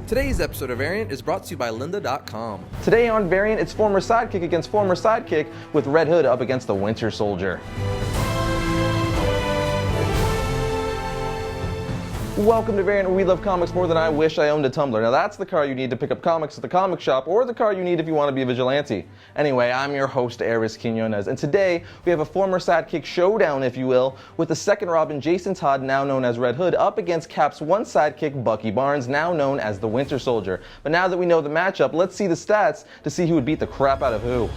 Today's episode of Variant is brought to you by lynda.com. Today on Variant, it's former Sidekick against former Sidekick with Redhood up against the Winter Soldier. Welcome to Variant, where we love comics more than I wish I owned a Tumblr. Now that's the car you need to pick up comics at the comic shop, or the car you need if you want to be a vigilante. Anyway, I'm your host, Arris, and today we have a former Sidekick showdown, if you will, with the second Robin, Jason Todd, now known as Red Hood, up against Cap's one Sidekick, Bucky Barnes, now known as the Winter Soldier. But now that we know the matchup, let's see the stats to see who would beat the crap out of who.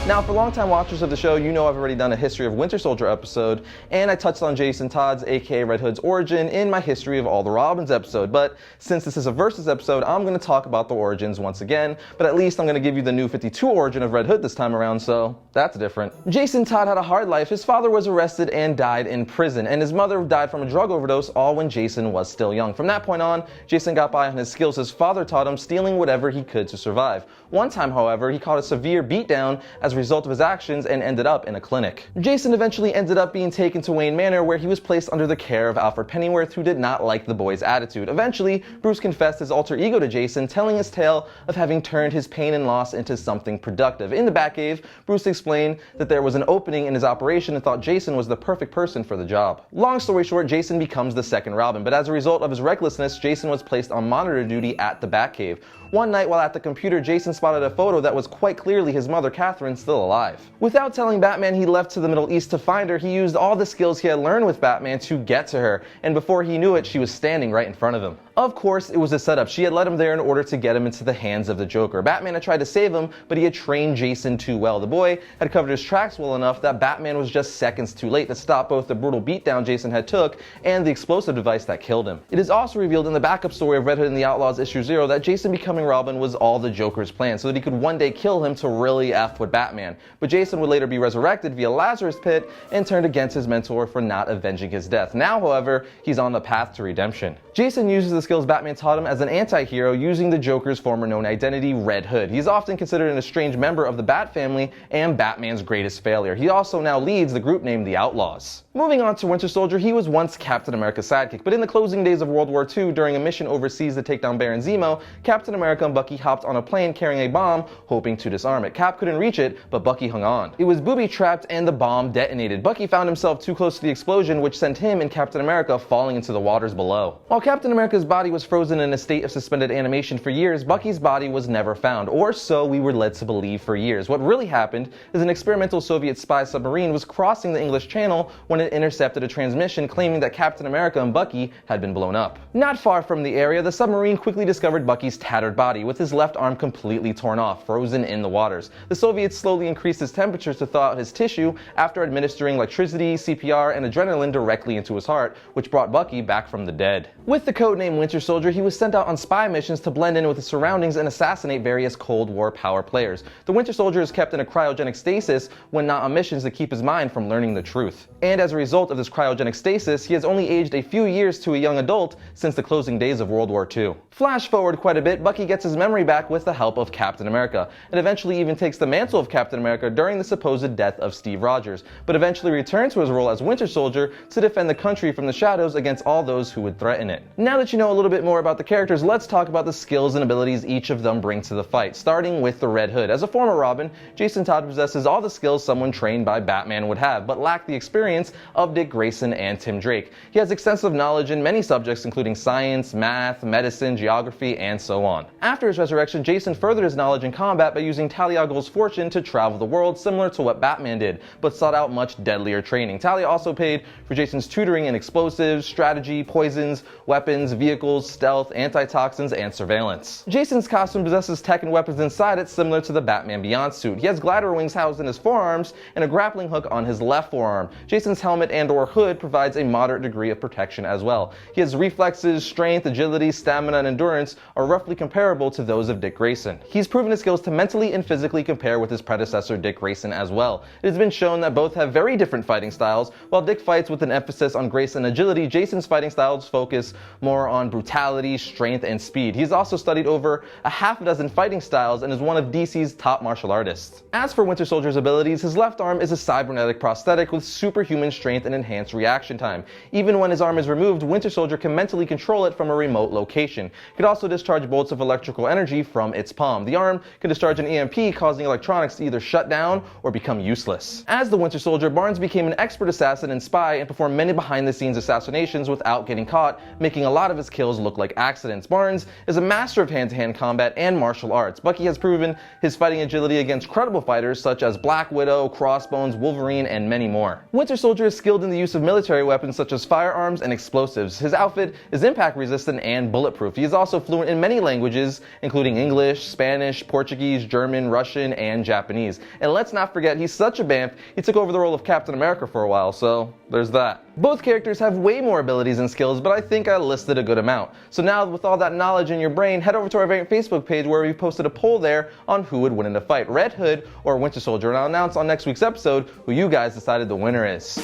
Now, for longtime watchers of the show, you know I've already done a History of Winter Soldier episode, and I touched on Jason Todd's, aka Red Hood's, origin in my History of All the Robins episode. But since this is a Versus episode, I'm going to talk about the origins once again, but at least I'm going to give you the New 52 origin of Red Hood this time around, so that's different. Jason Todd had a hard life. His father was arrested and died in prison, and his mother died from a drug overdose, all when Jason was still young. From that point on, Jason got by on his skills his father taught him, stealing whatever he could to survive. One time, however, he caught a severe beatdown as a result of his actions and ended up in a clinic. Jason eventually ended up being taken to Wayne Manor, where he was placed under the care of Alfred Pennyworth, who did not like the boy's attitude. Eventually, Bruce confessed his alter ego to Jason, telling his tale of having turned his pain and loss into something productive. In the Batcave, Bruce explained that there was an opening in his operation and thought Jason was the perfect person for the job. Long story short, Jason becomes the second Robin, but as a result of his recklessness, Jason was placed on monitor duty at the Batcave. One night while at the computer, Jason spotted a photo that was quite clearly his mother, Catherine, still alive. Without telling Batman he left to the Middle East to find her, he used all the skills he had learned with Batman to get to her, and before he knew it, she was standing right in front of him. Of course, it was a setup. She had led him there in order to get him into the hands of the Joker. Batman had tried to save him, but he had trained Jason too well. The boy had covered his tracks well enough that Batman was just seconds too late to stop both the brutal beatdown Jason had took and the explosive device that killed him. It is also revealed in the backup story of Red Hood and the Outlaws issue 0 that Jason becoming Robin was all the Joker's plan, so that he could one day kill him to really F with Batman. But Jason would later be resurrected via Lazarus Pit and turned against his mentor for not avenging his death. Now, however, he's on the path to redemption. Jason uses the skills Batman taught him as an anti-hero, using the Joker's former known identity, Red Hood. He's often considered an estranged member of the Bat family and Batman's greatest failure. He also now leads the group named the Outlaws. Moving on to Winter Soldier, he was once Captain America's sidekick, but in the closing days of World War II, during a mission overseas to take down Baron Zemo, Captain America and Bucky hopped on a plane carrying a bomb, hoping to disarm it. Cap couldn't reach it, but Bucky hung on. It was booby-trapped and the bomb detonated. Bucky found himself too close to the explosion, which sent him and Captain America falling into the waters below. While Captain America's body was frozen in a state of suspended animation for years, Bucky's body was never found, or so we were led to believe for years. What really happened is an experimental Soviet spy submarine was crossing the English Channel when it intercepted a transmission claiming that Captain America and Bucky had been blown up. Not far from the area, the submarine quickly discovered Bucky's tattered body, with his left arm completely torn off, frozen in the waters. The Soviets slowly increased his temperature to thaw out his tissue after administering electricity, CPR, and adrenaline directly into his heart, which brought Bucky back from the dead. With the codename Winter Soldier, he was sent out on spy missions to blend in with his surroundings and assassinate various Cold War power players. The Winter Soldier is kept in a cryogenic stasis when not on missions to keep his mind from learning the truth. And as a result of this cryogenic stasis, he has only aged a few years to a young adult since the closing days of World War II. Flash forward quite a bit, Bucky gets his memory back with the help of Captain America, and eventually even takes the mantle of Captain America during the supposed death of Steve Rogers, but eventually returns to his role as Winter Soldier to defend the country from the shadows against all those who would threaten it. Now that you know a little bit more about the characters, let's talk about the skills and abilities each of them bring to the fight, starting with the Red Hood. As a former Robin, Jason Todd possesses all the skills someone trained by Batman would have, but lacked the experience of Dick Grayson and Tim Drake. He has extensive knowledge in many subjects including science, math, medicine, geography, and so on. After his resurrection, Jason furthered his knowledge in combat by using Talia al Ghul's fortune to travel the world, similar to what Batman did, but sought out much deadlier training. Talia also paid for Jason's tutoring in explosives, strategy, poisons, weapons, vehicles, stealth, antitoxins, and surveillance. Jason's costume possesses tech and weapons inside it similar to the Batman Beyond suit. He has glider wings housed in his forearms and a grappling hook on his left forearm. Jason's helmet and/or hood provides a moderate degree of protection as well. He has reflexes, strength, agility, stamina, and endurance are roughly comparable to those of Dick Grayson. He's proven his skills to mentally and physically compare with his predecessor Dick Grayson as well. It has been shown that both have very different fighting styles. While Dick fights with an emphasis on grace and agility, Jason's fighting styles focus more on brutality, strength, and speed. He's also studied over a half a dozen fighting styles and is one of DC's top martial artists. As for Winter Soldier's abilities, his left arm is a cybernetic prosthetic with superhuman strength strength and enhanced reaction time. Even when his arm is removed, Winter Soldier can mentally control it from a remote location. It could also discharge bolts of electrical energy from its palm. The arm can discharge an EMP, causing electronics to either shut down or become useless. As the Winter Soldier, Barnes became an expert assassin and spy and performed many behind-the-scenes assassinations without getting caught, making a lot of his kills look like accidents. Barnes is a master of hand-to-hand combat and martial arts. Bucky has proven his fighting agility against credible fighters such as Black Widow, Crossbones, Wolverine, and many more. Winter Soldier is skilled in the use of military weapons such as firearms and explosives. His outfit is impact resistant and bulletproof. He is also fluent in many languages, including English, Spanish, Portuguese, German, Russian, and Japanese. And let's not forget, he's such a bamf, he took over the role of Captain America for a while, so there's that. Both characters have way more abilities and skills, but I think I listed a good amount. So now, with all that knowledge in your brain, head over to our Variant Facebook page where we've posted a poll there on who would win in a fight, Red Hood or Winter Soldier, and I'll announce on next week's episode who you guys decided the winner is.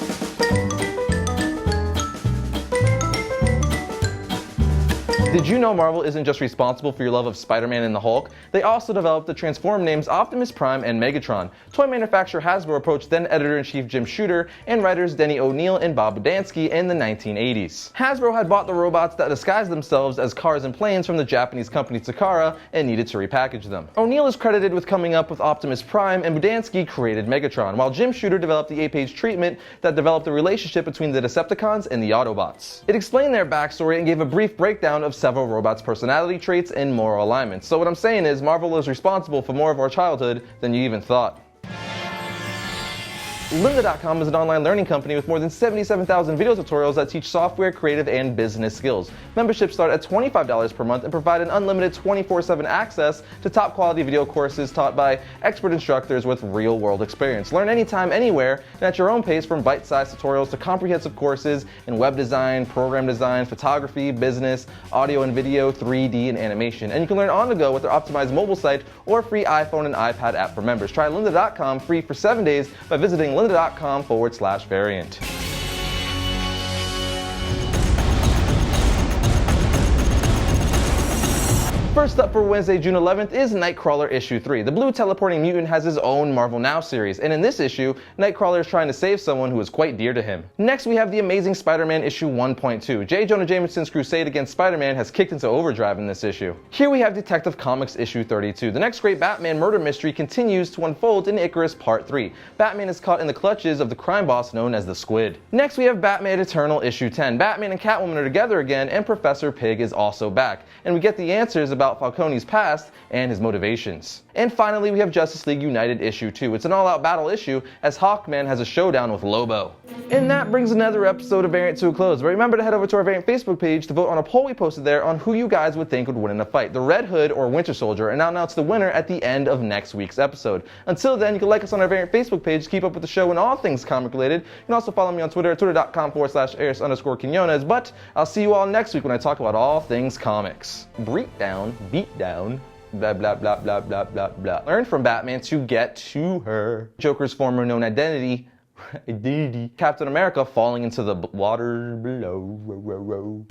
Did you know Marvel isn't just responsible for your love of Spider-Man and the Hulk? They also developed the Transform names Optimus Prime and Megatron. Toy manufacturer Hasbro approached then editor-in-chief Jim Shooter and writers Denny O'Neil and Bob Budiansky in the 1980s. Hasbro had bought the robots that disguised themselves as cars and planes from the Japanese company Takara and needed to repackage them. O'Neil is credited with coming up with Optimus Prime, and Budiansky created Megatron, while Jim Shooter developed the 8-page treatment that developed the relationship between the Decepticons and the Autobots. It explained their backstory and gave a brief breakdown of several robots' personality traits and moral alignments. So what I'm saying is, Marvel is responsible for more of our childhood than you even thought. Lynda.com is an online learning company with more than 77,000 video tutorials that teach software, creative, and business skills. Memberships start at $25 per month and provide an unlimited 24/7 access to top quality video courses taught by expert instructors with real-world experience. Learn anytime, anywhere, and at your own pace, from bite-sized tutorials to comprehensive courses in web design, program design, photography, business, audio and video, 3D, and animation. And you can learn on the go with their optimized mobile site or free iPhone and iPad app for members. Try Lynda.com free for 7 days by visiting lynda.com/variant. First up for Wednesday, June 11th is Nightcrawler Issue 3. The blue teleporting mutant has his own Marvel Now series, and in this issue, Nightcrawler is trying to save someone who is quite dear to him. Next, we have the Amazing Spider-Man Issue 1.2. J. Jonah Jameson's crusade against Spider-Man has kicked into overdrive in this issue. Here we have Detective Comics Issue 32. The next great Batman murder mystery continues to unfold in Icarus Part 3. Batman is caught in the clutches of the crime boss known as the Squid. Next, we have Batman Eternal Issue 10. Batman and Catwoman are together again, and Professor Pig is also back. And we get the answers about Falcone's past and his motivations. And finally, we have Justice League United Issue 2. It's an all-out battle issue as Hawkman has a showdown with Lobo. And that brings another episode of Variant to a close. But remember to head over to our Variant Facebook page to vote on a poll we posted there on who you guys would think would win in a fight, the Red Hood or Winter Soldier, and I'll announce the winner at the end of next week's episode. Until then, you can like us on our Variant Facebook page to keep up with the show and all things comic related. You can also follow me on Twitter at twitter.com/Arris_Quinones. But I'll see you all next week when I talk about all things comics. Beat down, blah blah blah blah blah blah blah. Learn from Batman to get to her. Joker's former known identity. Captain America falling into the water below.